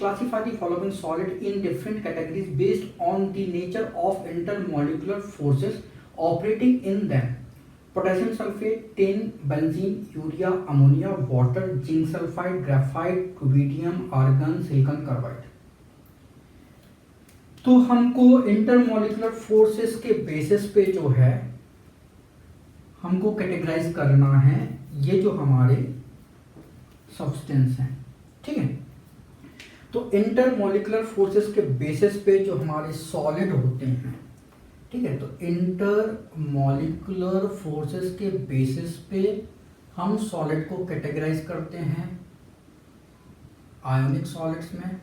classify the following solid in different categories based on the nature of intermolecular forces operating in them. Potassium sulfate, tin, benzene, urea, ammonia, water, zinc sulfide, graphite, rubidium, argon, silicon carbide. तो हमको intermolecular forces के basis पे जो है हमको categorise करना है ये जो हमारे सब्सटेंस हैं, ठीक है। तो इंटरमोलिकुलर फोर्सेस के बेसिस पे जो हमारे सॉलिड होते हैं, ठीक है, तो इंटरमोलिकुलर फोर्सेस के बेसिस पे हम सॉलिड को कैटेगराइज करते हैं आयोनिक सॉलिड्स में,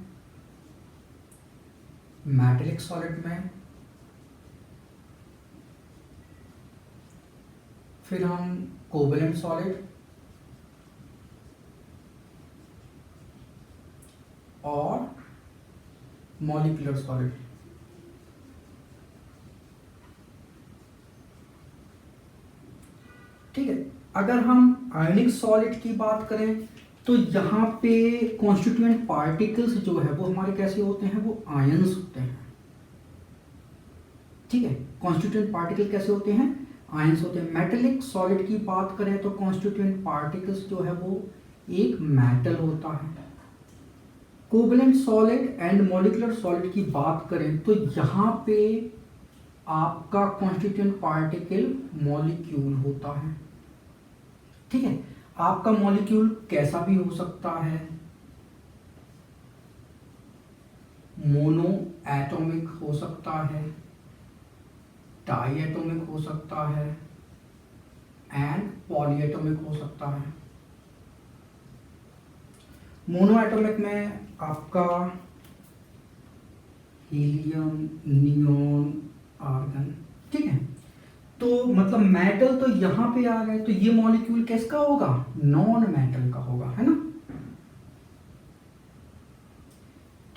मेटेलिक सॉलिड में, फिर हम कोवेलेंट सॉलिड और मॉलिक्यूलर सॉलिड। ठीक है, अगर हम आयनिक सॉलिड की बात करें तो यहाँ पे कॉन्स्टिट्यूएंट पार्टिकल्स जो है वो हमारे कैसे होते हैं, वो आयंस होते हैं। ठीक है, कॉन्स्टिट्यूएंट पार्टिकल कैसे होते हैं, आयंस होते हैं। मेटेलिक सॉलिड की बात करें तो कॉन्स्टिट्यूएंट पार्टिकल्स जो है वो एक मेटल होता है। Covalent solid and molecular solid की बात करें तो यहाँ पे आपका कॉन्स्टिट्यूएंट पार्टिकल मॉलिक्यूल होता है। ठीक है, आपका मॉलिक्यूल कैसा भी हो सकता है, मोनो एटॉमिक हो सकता है, डाई एटॉमिक हो सकता है एंड पॉली एटॉमिक हो सकता है। मोनो एटॉमिक में आपका हीलियम, नियॉन, आर्गन। ठीक है, तो मतलब मेटल तो यहाँ पे आ गए, तो ये मॉलिक्यूल किसका होगा, नॉन मेटल का होगा, है ना।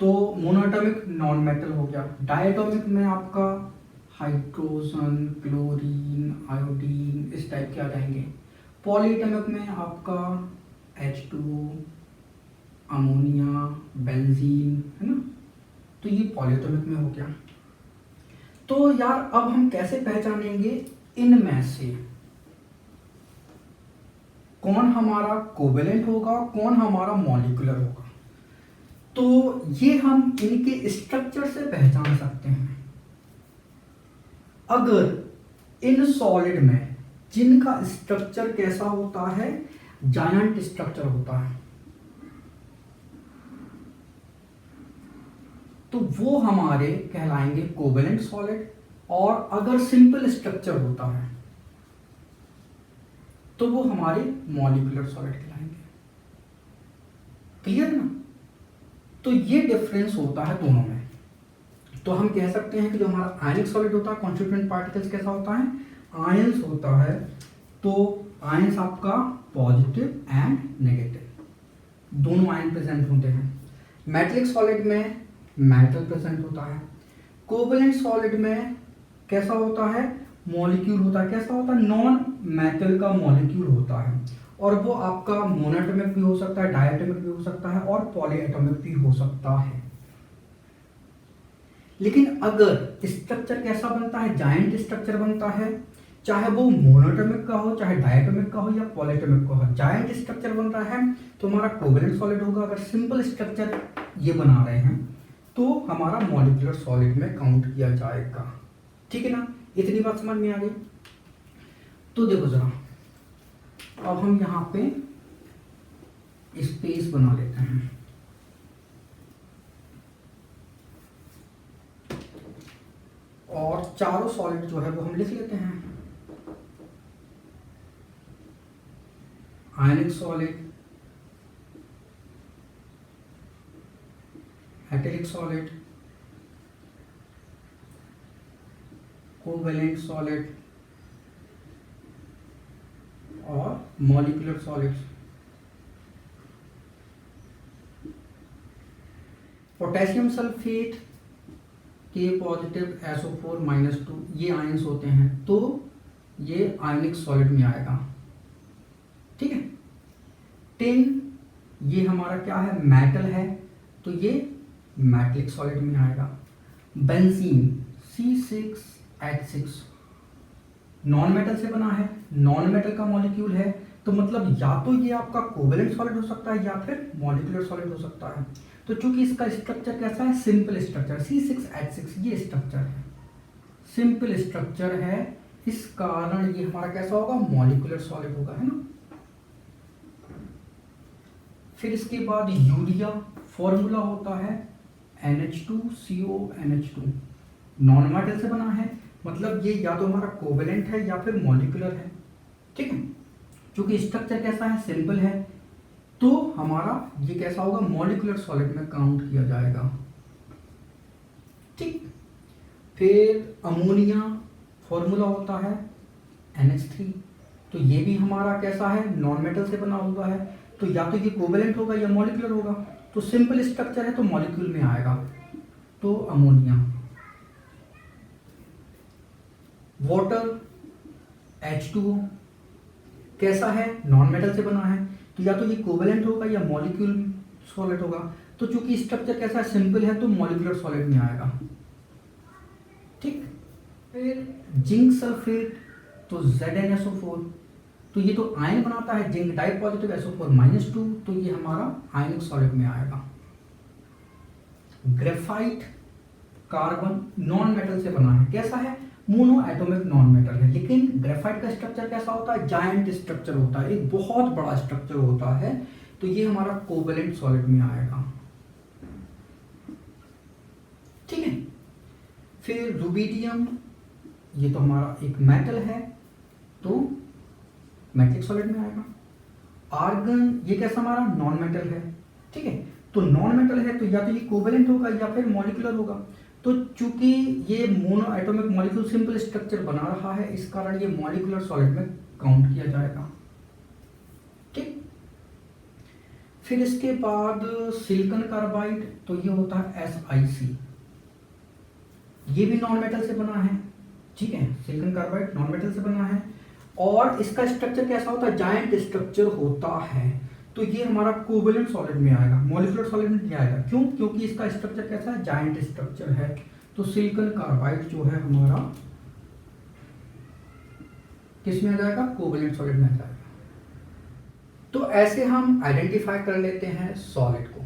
तो मोनोएटॉमिक नॉन मेटल हो गया। डायटॉमिक में आपका हाइड्रोजन, क्लोरीन, आयोडीन इस टाइप के आ जाएंगे। पॉलीएटॉमिक में आपका H2O, अमोनिया, बेंजीन, है ना। तो ये पॉलीएटॉमिक में हो गया। तो यार अब हम कैसे पहचानेंगे इनमें से कौन हमारा कोवेलेंट होगा, कौन हमारा मॉलिक्यूलर होगा। तो ये हम इनके स्ट्रक्चर से पहचान सकते हैं। अगर इन सॉलिड में जिनका स्ट्रक्चर कैसा होता है, जायंट स्ट्रक्चर होता है, तो वो हमारे कहलाएंगे कोवेलेंट सॉलिड। और अगर सिंपल स्ट्रक्चर होता है तो वो हमारे मॉलिक्यूलर सॉलिड कहलाएंगे। क्लियर ना। तो ये डिफरेंस होता है दोनों में। तो हम कह सकते हैं कि जो हमारा आयनिक सॉलिड होता है, कॉन्स्टिट्यूएंट पार्टिकल्स कैसा होता है, आयंस होता है। तो आयंस आपका पॉजिटिव एंड नेगेटिव दोनों आयन प्रेजेंट होते हैं। मेटेलिक सॉलिड में मेटल प्रेजेंट होता है। कोवेलेंट सॉलिड में कैसा होता है, मॉलिक्यूल होता है। कैसा होता है, नॉन मेटल का मॉलिक्यूल होता है। और वो आपका मोनोएटॉमिक भी हो सकता है, डायएटॉमिक भी हो सकता है और पॉलीएटॉमिक भी हो सकता है। लेकिन अगर स्ट्रक्चर कैसा बनता है, जायंट स्ट्रक्चर बनता है, चाहे वो मोनोएटॉमिक का हो, चाहे डायएटॉमिक का हो या पॉलीएटॉमिक का हो, जायंट स्ट्रक्चर बन रहा है तो हमारा कोवेलेंट सॉलिड होगा। अगर सिंपल स्ट्रक्चर ये बना रहे हैं तो हमारा मॉलिक्यूलर सॉलिड में काउंट किया जाएगा। ठीक है ना, इतनी बात समझ में आ गई। तो देखो जरा, अब हम यहाँ पे स्पेस बना लेते हैं। और चारों सॉलिड जो है वो हम लिख लेते हैं। आयनिक solid, metallic solid, covalent solid और मॉलिक्यूलर सॉलिड्स। पोटेशियम सल्फेट के पॉजिटिव SO4-2 ये आयंस होते हैं, तो ये आयनिक सॉलिड में आएगा। ठीक है। टिन ये हमारा क्या है, मेटल है। तो ये मेटलिक सॉलिड में आएगा। बेंजीन C6H6 नॉन मेटल से बना है, नॉन मेटल का मॉलिक्यूल है, तो मतलब या तो ये आपका कोवेलेंट सॉलिड हो सकता है या फिर मॉलिक्यूलर सॉलिड हो सकता है। तो चूंकि इसका स्ट्रक्चर कैसा है, सिंपल स्ट्रक्चर, C6H6 ये स्ट्रक्चर है, सिंपल स्ट्रक्चर है, इस कारण ये हमारा कैसा होगा, मॉलिक्यूलर सॉलिड होगा, है ना। फिर इसके बाद यूरिया फॉर्मूला होता है NH2CONH2, नॉन मेटल से बना है, मतलब ये या तो हमारा कोवेलेंट है या फिर मॉलिक्यूलर है, ठीक है। क्योंकि स्ट्रक्चर कैसा है, सिंपल है, तो हमारा ये कैसा होगा, मॉलिक्यूलर सॉलिड में काउंट किया जाएगा, ठीक। फिर अमोनिया फॉर्मूला होता है NH3, तो ये भी हमारा कैसा है, नॉन मेटल से बना हुआ है, तो या तो ये कोवेलेंट होगा या मॉलिक्यूलर होगा, तो सिंपल स्ट्रक्चर है तो मॉलिक्यूल में आएगा, तो अमोनिया। वाटर H2O कैसा है, नॉन मेटल से बना है, तो या तो ये कोवेलेंट होगा या मॉलिक्यूल सॉलिड होगा, तो चूंकि स्ट्रक्चर कैसा है, सिंपल है, तो मॉलिक्यूलर सॉलिड में आएगा, ठीक। फिर जिंक सल्फेट, तो ZnSO4, तो ये तो आयन बनाता है, जिंक डाई पॉजिटिव SO4-2, तो ये हमारा आयनिक सॉलिड में आएगा। ग्रेफाइट कार्बन नॉन मेटल से बना है, कैसा है, मोनो एटॉमिक नॉन मेटल है, लेकिन ग्रेफाइट का स्ट्रक्चर कैसा होता है, जायंट स्ट्रक्चर होता है, एक बहुत बड़ा स्ट्रक्चर होता है, तो ये हमारा कोवेलेंट सॉलिड में आएगा, ठीक है। फिर रुबिडियम, ये तो हमारा एक मेटल है, तो मेटलिक सॉलिड में आएगा। आर्गन, ये कैसा हमारा नॉन मेटल है, ठीक है, तो नॉन मेटल है तो या तो ये कोवेलेंट होगा या फिर मॉलिक्यूलर होगा, तो चूंकि ये mono atomic molecule simple structure बना रहा है, इस कारण ये मॉलिक्यूलर सॉलिड में काउंट किया जाएगा, ठीक। फिर इसके बाद सिलिकॉन कार्बाइड, तो ये होता है SiC, ये भी नॉन मेटल से बना है, ठीक है, सिलिकॉन कार्बाइड नॉन मेटल से बना है, और इसका स्ट्रक्चर कैसा होता है, जायंट स्ट्रक्चर होता है, तो ये हमारा कोवेलेंट सॉलिड में आएगा, मॉलिक्यूलर सॉलिड में नहीं आएगा, क्यों, क्योंकि इसका स्ट्रक्चर कैसा है, जायंट स्ट्रक्चर है, तो सिलिकॉन कार्बाइड जो है हमारा किस में आ जाएगा, कोवेलेंट सॉलिड में आ जाएगा। तो ऐसे हम आइडेंटिफाई कर लेते हैं सॉलिड को।